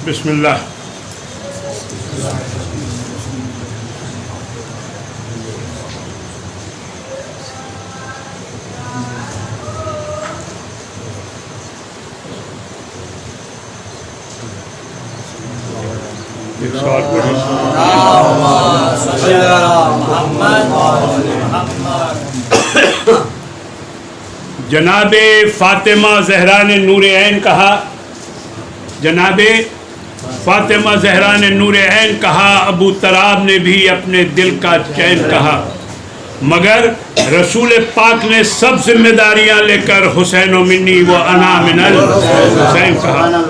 بسم اللہ. جناب فاطمہ زہرا نے نور عین کہا، جناب فاطمہ زہرا نے نور عین کہا، ابو تراب نے بھی اپنے دل کا چین کہا، مگر رسول پاک نے سب ذمہ داریاں لے کر حسین و منی و انا من الحسین کہا.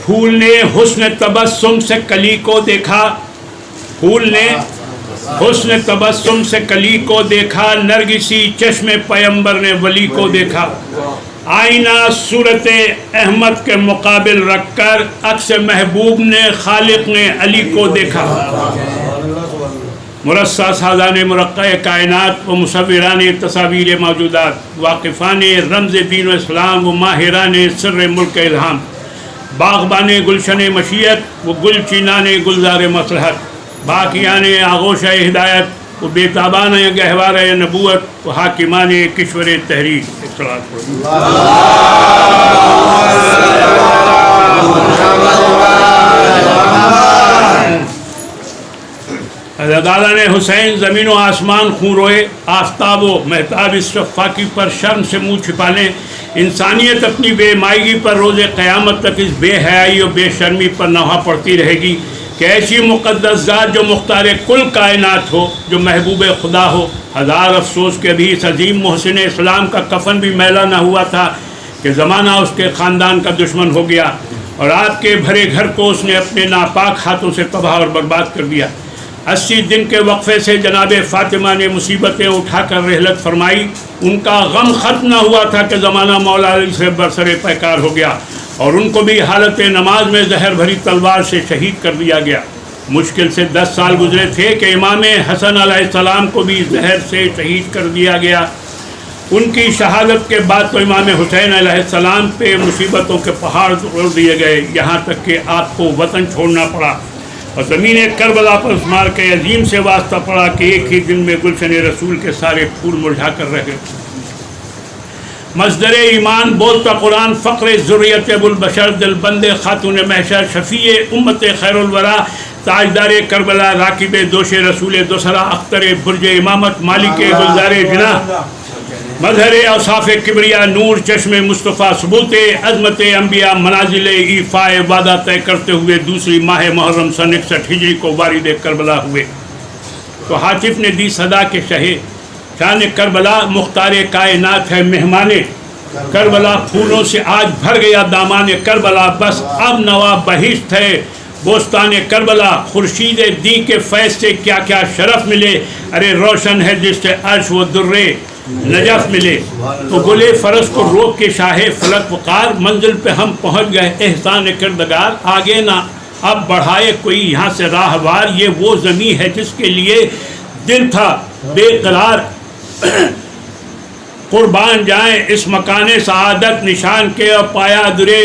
پھول نے حسن تبسم سے کلی کو دیکھا، پھول نے حسن تبسم سے کلی کو دیکھا، نرگسی چشم پیمبر نے ولی کو دیکھا. آئینہ صورت احمد کے مقابل رکھ کر عکس محبوب نے خالق نے علی کو دیکھا. مرصع سازان مرقع کائنات و مصوران تصاویر موجودات، واقفان رمز دین و اسلام و ماہران سر ملک الہام، باغبان گلشن مشیت و گل چینان گلزار مصلحت، باقیان آغوش ہدایت و بیتابان گہوار نبوت و حاکمان کشور تحریر. عدالہ نے حسین زمین و آسمان خون روئے، آفتاب و مہتاب اس شفاقی پر شرم سے منہ چھپا لیں. انسانیت اپنی بے مائیگی پر روز قیامت تک اس بے حیائی و بے شرمی پر نوحہ پڑتی رہے گی کہ ایسی مقدس ذات جو مختار کل کائنات ہو، جو محبوب خدا ہو. ہزار افسوس کہ ابھی اس عظیم محسن اسلام کا کفن بھی میلا نہ ہوا تھا کہ زمانہ اس کے خاندان کا دشمن ہو گیا اور آپ کے بھرے گھر کو اس نے اپنے ناپاک ہاتھوں سے تباہ اور برباد کر دیا. 80 دن کے وقفے سے جناب فاطمہ نے مصیبتیں اٹھا کر رحلت فرمائی. ان کا غم ختم نہ ہوا تھا کہ زمانہ مولا علی سے برسر پیکار ہو گیا اور ان کو بھی حالت نماز میں زہر بھری تلوار سے شہید کر دیا گیا. مشکل سے 10 سال گزرے تھے کہ امام حسن علیہ السلام کو بھی زہر سے شہید کر دیا گیا. ان کی شہادت کے بعد تو امام حسین علیہ السلام پہ مصیبتوں کے پہاڑ توڑ دیے گئے، یہاں تک کہ آپ کو وطن چھوڑنا پڑا اور زمین کربلا پر عثمان کے عظیم سے واسطہ پڑا کہ ایک ہی دن میں گلشن رسول کے سارے پھول مرجھا کر رہ گئے. مصدر ایمان بولتا قرآن، فقر ذریت ابو البشر، دل بند خاتون محشر، شفیع امت خیر الورا، تاجدار کربلا، راکب دوش رسول دوسرا، اختر برج امامت، مالک گلزار جناح، مظہر اوصاف کبریا، نور چشم مصطفیٰ، ثبوت عظمت انبیاء، منازل ایفاء وعدہ طے کرتے ہوئے دوسری ماہ محرم سن 61 ہجری کو وارد کربلا ہوئے. تو حاطف نے دی صدا کے شان کربلا، مختار کائنات ہے مہمان کربلا. پھولوں سے آج بھر گیا دامان کربلا، بس اب نوا بہشت ہے بوستان کربلا. خورشید دی کے فیض سے کیا کیا شرف ملے، ارے روشن ہے جس سے عرش و درے نجف ملے. تو گلے فرس کو روک کے شاہ فلک وقار، منزل پہ ہم پہنچ گئے احسان کردگار. آگے نہ اب بڑھائے کوئی یہاں سے راہوار، یہ وہ زمین ہے جس کے لیے دل تھا بے قرار. قربان جائیں اس مکان سعادت نشان کے، اور پایا درے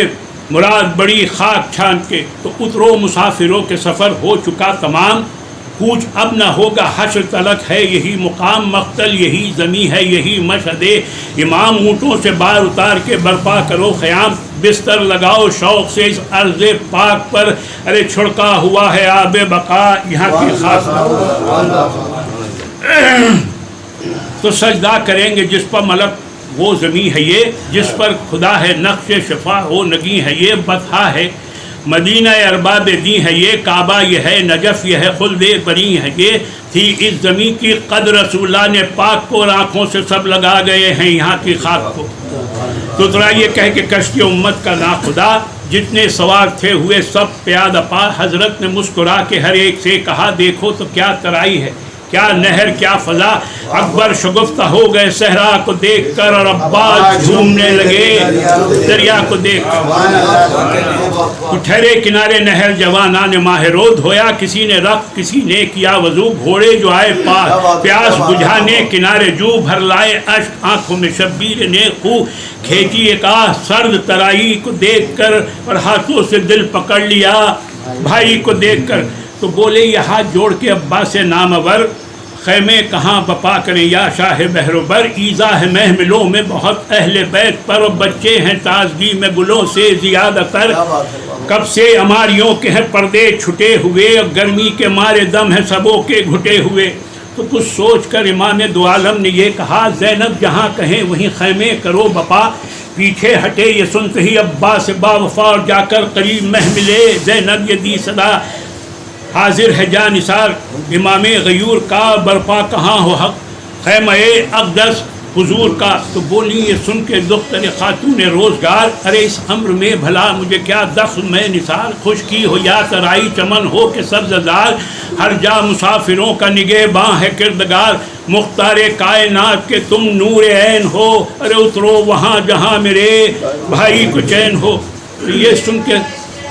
مراد بڑی خاک چھان کے. تو اترو مسافروں کے سفر ہو چکا تمام، کوچ اب نہ ہوگا حشر تلک ہے یہی مقام. مقتل یہی زمین ہے یہی مشہد امام. اونٹوں سے بار اتار کے برپا کرو خیام، بستر لگاؤ شوق سے اس عرض پاک پر، ارے چھڑکا ہوا ہے آب بقا یہاں کی خاص. تو سجدہ کریں گے جس پر ملک وہ زمین ہے یہ، جس پر خدا ہے نقش شفا ہو نگی ہے یہ. بطحا ہے مدینہ ارباب دی ہے یہ، کعبہ یہ ہے نجف یہ ہے خلد بری ہے یہ. تھی اس زمین کی قدر رسول اللہ نے پاک کو، اور آنکھوں سے سب لگا گئے ہیں یہاں کی خاک کو. تو ذرا یہ کہہ کہ کشتی امت کا نا خدا، جتنے سوار تھے ہوئے سب پیادہ پا. حضرت نے مسکرا کے ہر ایک سے کہا، دیکھو تو کیا ترائی ہے کیا نہر کیا فضا، اکبر شگفتہ ہو گئے صحرا کو دیکھ کر، اور عباس جھومنے لگے دریا کو دیکھ کر۔ تو ٹھہرے کنارے نہر جوانان ماہ رود، دھویا کسی نے رخت کسی نے کیا وضو، گھوڑے جو آئے پیاس بجھانے کنارے جو، بھر لائے اشک آنکھوں میں شبیر نے خو، کھینچی ایک آہ سرد ترائی کو دیکھ کر، اور ہاتھوں سے دل پکڑ لیا بھائی کو دیکھ کر۔ تو بولے یہ ہاتھ جوڑ کے عباس نامور، خیمے کہاں بپا کریں یا شاہ بحر و بر، ایزا ہے محملوں میں بہت اہل بیت پر، اور بچے ہیں تازگی میں گلوں سے زیادہ تر، کب سے اماریوں کے ہیں پردے چھٹے ہوئے، اور گرمی کے مارے دم ہیں سبوں کے گھٹے ہوئے۔ تو کچھ سوچ کر امام دو عالم نے یہ کہا، زینب جہاں کہیں وہیں خیمے کرو بپا، پیچھے ہٹے یہ سنتے ہی عباس با وفا، اور جا کر قریب محملے زینب یہ دی صدا، حاضر ہے جانثار امام غیور کا، برپا کہاں ہو حق خیمہ اقدس حضور کا۔ تو بولی یہ سن کے دختر خاتون روزگار، ارے اس امر میں بھلا مجھے کیا دخل میں نثار، خشکی ہو یا ترائی چمن ہو کہ سبززار، ہر جا مسافروں کا نگہباں ہے کردگار، مختار کائنات کے تم نور عین ہو، ارے اترو وہاں جہاں میرے بھائی کو چین ہو۔ تو یہ سن کے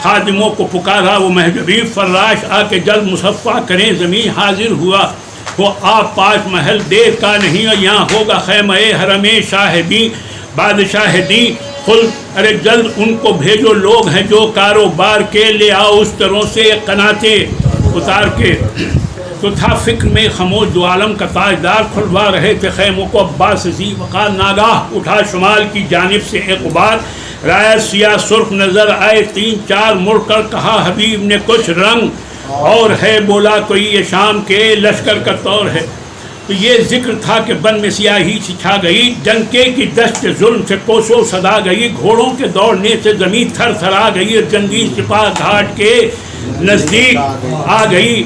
خادموں کو پکارا وہ محجوبی، فراش آ کے جلد مصفہ کریں زمین، حاضر ہوا وہ آپ پاش محل دیر کا نہیں، اور یہاں ہوگا خیمہ حرم شاہدی بادشاہ دی خل، ارے جلد ان کو بھیجو لوگ ہیں جو کاروبار کے، لے آؤ اس طرح سے قناتے اتار کے۔ تو تھا فکر میں خاموش دو عالم کا تاجدار، کھلوا رہے تھے خیموں کو عباس ذی وقار، ناگاہ اٹھا شمال کی جانب سے ایک غبار، رائے سیاہ سرخ نظر آئے تین چار، مڑ کر کہا حبیب نے کچھ رنگ اور ہے، بولا کوئی یہ شام کے لشکر کا طور ہے۔ تو یہ ذکر تھا کہ بن میں سیاہی سی چھا گئی، ڈنکے کی دشت ظلم سے کوسوں صدا گئی، گھوڑوں کے دوڑنے سے زمین تھر تھر آ گئی، اور جنگی سپاہ گھاٹ کے نزدیک آ گئی۔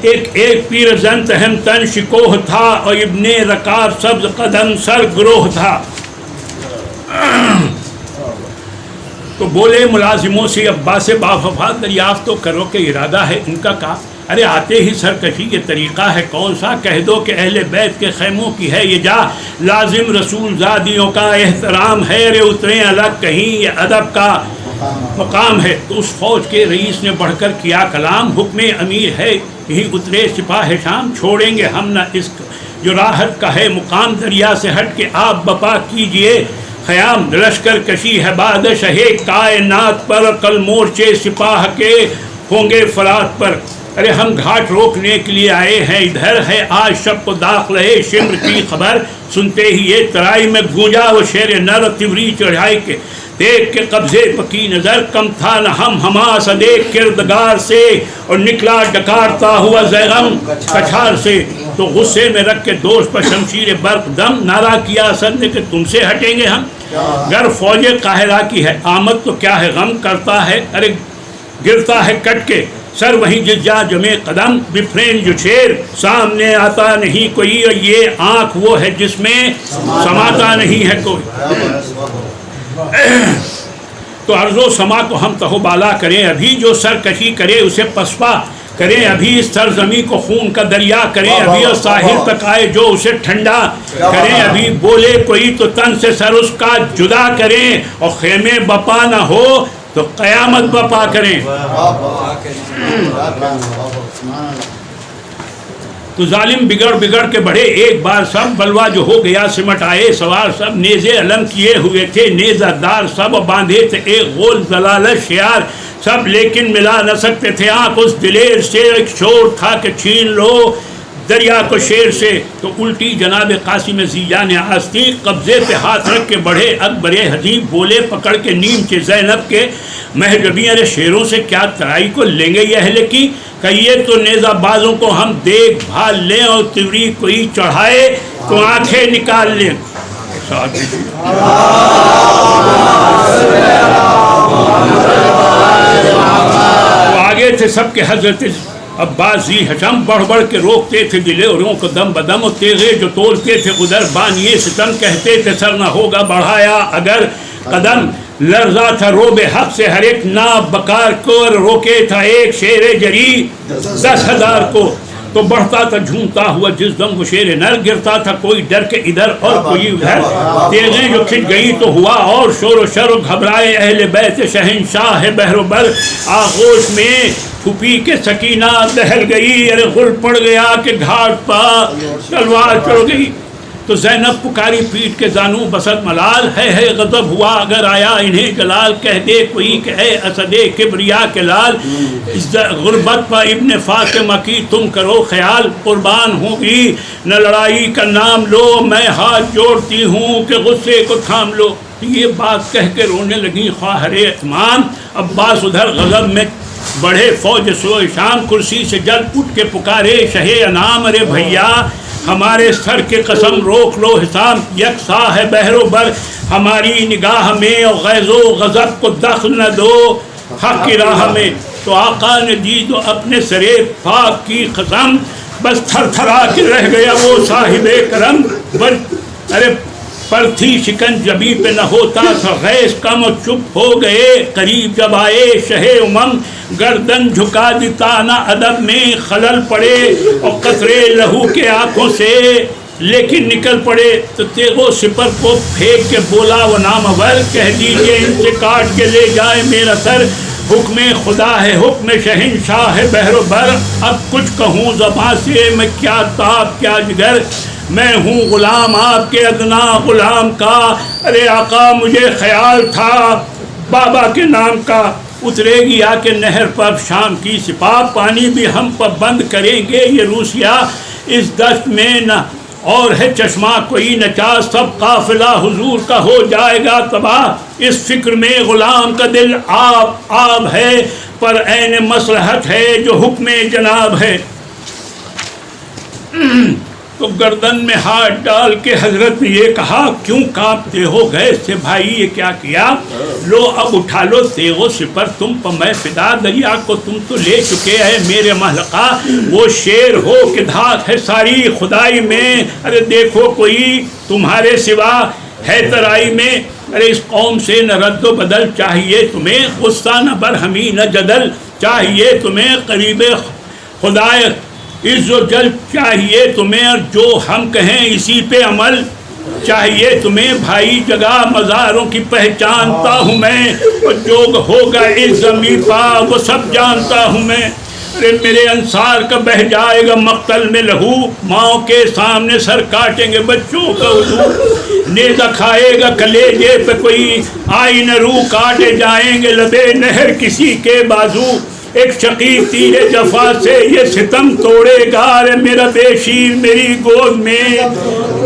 ایک پیر زن تہمتن شکوہ تھا، اور ابن رکاب سبز قدم سر گروہ تھا۔ تو بولے ملازموں سے عباس باوفا، دریافت تو کرو کہ ارادہ ہے ان کا کہا، ارے آتے ہی سرکشی یہ طریقہ ہے کون سا، کہہ دو کہ اہل بیت کے خیموں کی ہے یہ جا، لازم رسول زادیوں کا احترام ہے، ارے اتریں الگ کہیں یہ ادب کا مقام ہے۔ تو اس فوج کے رئیس نے بڑھ کر کیا کلام، حکم امیر ہے یہی اترے سپاہ شام، چھوڑیں گے ہم نہ اس جو راحت کا ہے مقام، دریا سے ہٹ کے آپ بپا کیجئے خیام، لشکر کشی ہے بادشاہ کائنات پر، کل مورچے سپاہ کے ہوں گے فرات پر، ارے ہم گھاٹ روکنے کے لیے آئے ہیں ادھر، ہے آج شب کو داخل ہے شمر کی خبر، سنتے ہی یہ ترائی میں گونجا وہ شیر نر، تیوری چڑھائی کے دیکھ کے قبضے پکی نظر، کم تھا نہ ہم حماس دیکھ کردگار سے، اور نکلا ڈکارتا ہوا زیغم کچھار سے۔ تو غصے میں رکھ کے دوست پر شمشیر برق دم، نعرہ کیا اسد نے کہ تم سے ہٹیں گے ہم، گر فوج قاہرہ کی ہے آمد تو کیا ہے غم، کرتا ہے ارے گرتا ہے کٹ کے سر وہیں جس جا جمے قدم، بفرین جو شیر سامنے آتا نہیں کوئی، اور یہ آنکھ وہ ہے جس میں سماتا نہیں ہے کوئی۔ تو عرض و سما کو ہم تہو بالا کریں، ابھی جو سرکشی کرے اسے پسپا کریں، ابھی اس سرزمین کو خون کا دریا کریں، ابھی اور ساحل تک آئے جو اسے ٹھنڈا کریں، ابھی بولے کوئی تو تن سے سر اس کا جدا کریں، اور خیمے بپا نہ ہو تو قیامت بپا کریں۔ تو ظالم بگڑ بگڑ کے بڑھے ایک بار سب، بلوا جو ہو گیا سمٹ آئے سوار سب، نیزے علم کیے ہوئے تھے نیزہ دار سب، باندھے تھے ایک غول ضلالت شیار سب، لیکن ملا نہ سکتے تھے آنکھ اس دلیر سے، ایک شور تھا کہ چھین لو دریا کو شیر سے۔ تو الٹی جناب قاسم زیجان آستین، قبضے پہ ہاتھ رکھ کے بڑھے اکبر حدیب، بولے پکڑ کے نیمچے زینب کے محجبی، ارے شیروں سے کیا ترائی کو لیں گے یہ اہل کی، کہیے تو نیزہ بازوں کو ہم دیکھ بھال لیں، اور تیوری کوئی چڑھائے تو آنکھیں نکال لیں۔ وہ آگے تھے سب کے حضرت عباس ذی حشم، بڑھ بڑھ کے روکتے تھے دلیروں کو دم بدم، اور تیغے جو تولتے تھے ادھر بانیے ستم، کہتے تھے سر نہ ہوگا بڑھایا اگر قدم، لرزا تھا روب حق سے ہر ایک ناب بکار کو، روکے تھا ایک شیر جری 10,000 کو۔ تو بڑھتا تھا جھومتا ہوا جس دم وہ شیر نر، گرتا تھا کوئی ڈر کے ادھر اور کوئی ادھر، تیغیں جو کھنچ گئی تو ہوا اور شور و شر، گھبرائے اہل بیت شہنشاہ بحر و بر، آغوش میں پھوپھی کے سکینہ دہل گئی، ارے غل پڑ گیا کہ گھاٹ پا تلوار چڑھ گئی۔ تو زینب پکاری پیٹ کے زانو بسد ملال، ہے غضب ہوا اگر آیا انہیں جلال، کہہ دے کوئی کہ اے اسد کبریا کے لال، غربت پر ابن فاطمہ کی تم کرو خیال، قربان ہوگی نہ لڑائی کا نام لو، میں ہاتھ جوڑتی ہوں کہ غصے کو تھام لو۔ یہ بات کہہ کے رونے لگی خواہر اتمام، عباس ادھر غضب میں بڑھے فوج سوئے شام، کرسی سے جل اٹھ کے پکارے شہ انام، ارے بھیا ہمارے سر کے قسم روک لو حسام، یکساں ہے بحر و بر ہماری نگاہ میں، اور غیظ و غضب کو دخل نہ دو حق کی راہ میں۔ تو آقا نے دی تو اپنے سرے پاک کی قسم، بس تھر تھرا کے رہ گیا وہ صاحب کرم، ارے پر تھی شکن جبی پہ نہ ہوتا تھا غیظ کم، اور چپ ہو گئے قریب جب آئے شہ امم، گردن جھکا دیتا نہ ادب میں خلل پڑے، اور قطرے لہو کے آنکھوں سے لیکن نکل پڑے۔ تو تیغ و سپر کو پھینک کے بولا وہ نامور، کہہ دیجئے ان سے کاٹ کے لے جائے میرا سر، حکم خدا ہے حکم شہنشاہ ہے بحر و بر، اب کچھ کہوں زباں سے میں کیا تاب کیا جگر، میں ہوں غلام آپ کے ادنا غلام کا، ارے آقا مجھے خیال تھا بابا کے نام کا، اترے گی آ کے نہر پر شام کی سپاہ، پانی بھی ہم پر بند کریں گے یہ روسیا، اس دشت میں نہ اور ہے چشمہ کوئی نچا، سب قافلہ حضور کا ہو جائے گا تباہ، اس فکر میں غلام کا دل آب آب ہے، پر عین مصلحت ہے جو حکم جناب ہے۔ تو گردن میں ہاتھ ڈال کے حضرت نے یہ کہا، کیوں کانپتے ہو گئے سے بھائی یہ کیا کیا، لو اب اٹھا لو تیغ و سپر تم پر میں فدا، دریا کو تم تو لے چکے ہیں میرے محلقہ، وہ شیر ہو کہ دھاک ہے ساری خدائی میں، ارے دیکھو کوئی تمہارے سوا ہے ترائی میں، ارے اس قوم سے نہ رد و بدل چاہیے تمہیں، غصہ نہ برہمی نہ جدل چاہیے تمہیں، قریب خدائے عز و جل چاہیے تمہیں، اور جو ہم کہیں اسی پہ عمل چاہیے تمہیں، بھائی جگہ مزاروں کی پہچانتا ہوں میں، اور جو ہوگا اس زمین پا وہ سب جانتا ہوں میں، ارے میرے انصار کا بہ جائے گا مقتل میں لہو، ماؤں کے سامنے سر کاٹیں گے بچوں کا وضو، نیزہ کھائے گا کلیجے پہ کوئی آئی نہ روح، کاٹے جائیں گے لبے نہر کسی کے بازو، ایک شقیق تیر جفا سے یہ ستم توڑے گا، ارے میرا بے شیر میری گود میں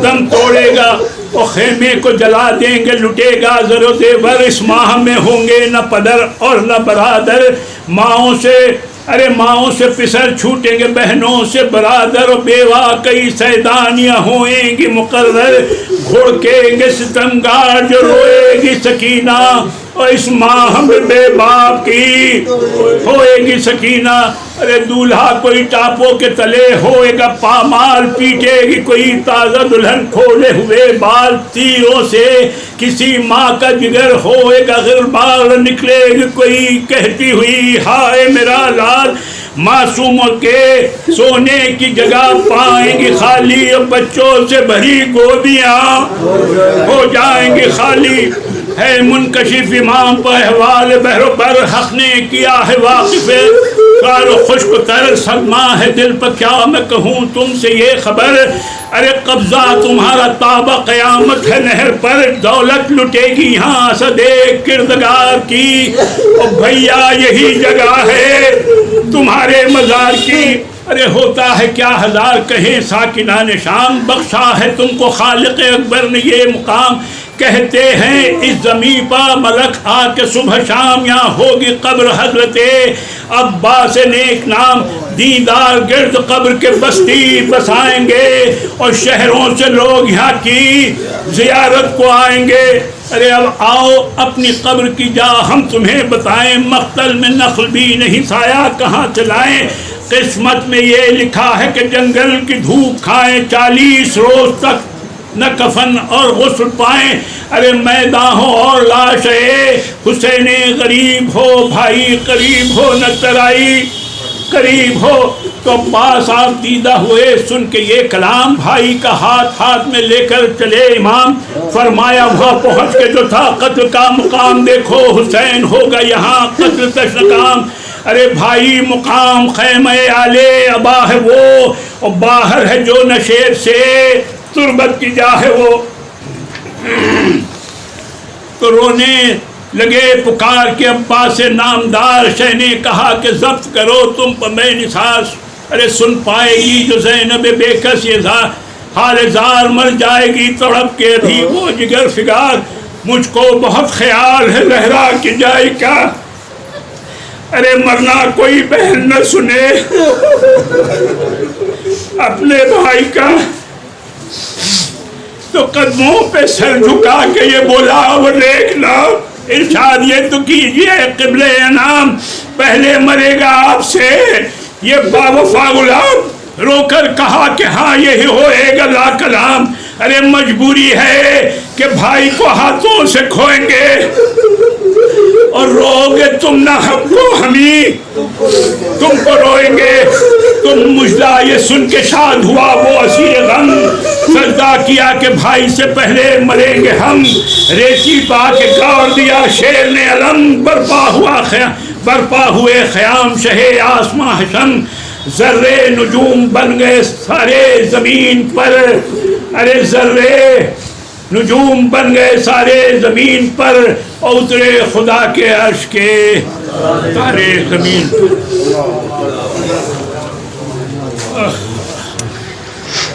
دم توڑے گا، اور خیمے کو جلا دیں گے لٹے گا زر و زیور، اس ماہ میں ہوں گے نہ پدر اور نہ برادر، ماؤں سے پسر چھوٹیں گے بہنوں سے برادر، اور بیوہ کئی سیدانیاں ہوئیں گی مقرر، گھڑکیں گے ستمگار جو روئے گی سکینہ، اور اس ماہ میں بے باپ کی ہوئے گی سکینہ، ارے دولہا کوئی ٹاپوں کے تلے ہوئے گا پامال، پیٹے گی کوئی تازہ دلہن کھولے ہوئے بال، تیروں سے کسی ماں کا جگر ہوئے گا غربال، نکلے گی کوئی کہتی ہوئی ہائے میرا لال، معصوموں کے سونے کی جگہ پائیں گی خالی، اور بچوں سے بھری گودیاں ہو جائیں گی خالی، ہے منکشف امام پر احوال بحر و بر، حق نے کیا ہے واقف کار و خشک تر، صدمہ ہے دل پر کیا میں کہوں تم سے یہ خبر، ارے قبضہ تمہارا تابع قیامت ہے نہر پر، دولت لٹے گی یہاں صدے کردگار کی، اور بھیا یہی جگہ ہے تمہارے مزار کی، ارے ہوتا ہے کیا ہزار کہیں ساکنان شام، بخشا ہے تم کو خالق اکبر نے یہ مقام، کہتے ہیں اس زمین پر ملک آ کے صبح شام، یہاں ہوگی قبر حضرت عباس نیک نام، دیدار گرد قبر کے بستی بسائیں گے، اور شہروں سے لوگ یہاں کی زیارت کو آئیں گے، ارے اب آؤ اپنی قبر کی جا ہم تمہیں بتائیں، مقتل میں نخل بھی نہیں سایہ کہاں سے لائیں، قسمت میں یہ لکھا ہے کہ جنگل کی دھوپ کھائیں، 40 روز تک نہ کفن اور غسل پائیں، ارے میداں ہو اور لاش ہے حسین غریب ہو، بھائی قریب ہو نہ ترائی، قریب ہو تو عباس آپ دیدہ ہوئے سن کے یہ کلام، بھائی کا ہاتھ میں لے کر چلے امام، فرمایا وہاں پہنچ کے جو تھا قتل کا مقام دیکھو، حسین ہوگا یہاں قتل تشنکام۔ ارے بھائی مقام خیمہ آلے ابا ہے وہ، اور باہر ہے جو نشیر سے تربت کی جا ہے وہ۔ تو رونے لگے پکار کے عباس نامدار، شہ نے کہا کہ ضبط کرو تم پر میں نثار۔ ارے سن پائے گی جو زینب بے کس یہ حال زار، مر جائے گی تڑپ کے ابھی وہ جگر فگار، مجھ کو بہت خیال ہے لہرا کے جائے کیا۔ ارے مرنا کوئی بہن نہ سنے اپنے بھائی کا، تو قدموں پہ سر جھکا کے یہ بولا وہ دیکھنا، ارشاد یہ تو کیجئے قبلہ انعام، پہلے مرے گا آپ سے یہ باوفا غلام۔ رو کر کہا کہ ہاں یہی ہوئے گا لا کلام۔ ارے مجبوری ہے کہ بھائی کو ہاتھوں سے کھوئیں گے، اور رو گے تم نہ ہم کو، ہمیں تم کو روئیں گے۔ تم مجدہ یہ سن کے شاد ہوا وہ اسیر غم، سجدہ کیا کہ بھائی سے پہلے مریں گے ہم۔ ریتی پا کے گاڑ دیا شیر نے علم، برپا ہوئے خیام شہ آسماں حشم، ذرے نجوم بن گئے سارے زمین پر۔ ارے ذرے نجوم بن گئے سارے زمین پر، اور اترے خدا کے عرش کے تارے زمین پر۔